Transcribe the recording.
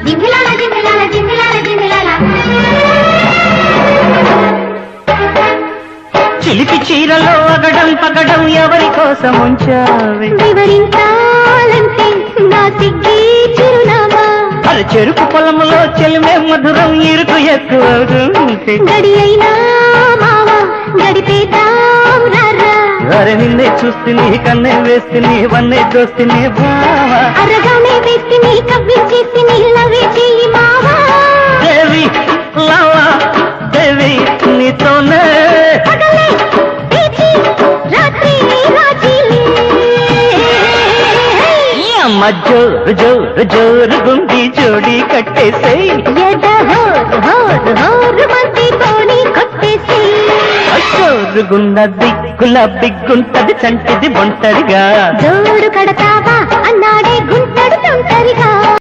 జింగిలాల జింగిలాల జింగిలాల జింగిలాల చిలిపి చీరలో అగడం పగడం ఎవరి కోసం ఉంచావి వివరించాలంటే నా సిగ్గి చిరునామా అది చెరుకు పొలములో చెలిమే మధురం ఇరుకు ఎక్కువ గడి అయినా మావా గడిపేద్దాం రారా అరే నిన్నే చూస్తుని కన్నే వేస్తుని వన్నే దోస్తుని బావా అరగానే వేస్తిని కవ్వించేస్తిని లవే చెయ్యి మావా దేవి లవా దేవి నీతోనే పగలే తీపి రాత్రి రాజీలే ఈ అమ్మ జోరు జోరు జోరు గుండి జోడి కట్టేసేయ్ ఎద హోరు హోరు హోరు మంది తోని కొట్టేసి జోరుగున్న దిక్కుల బిగ్గుంటది చంటిది ఒంటరిగా జోడు కడతావా అన్నాడే గుంటడు తొంటరిగా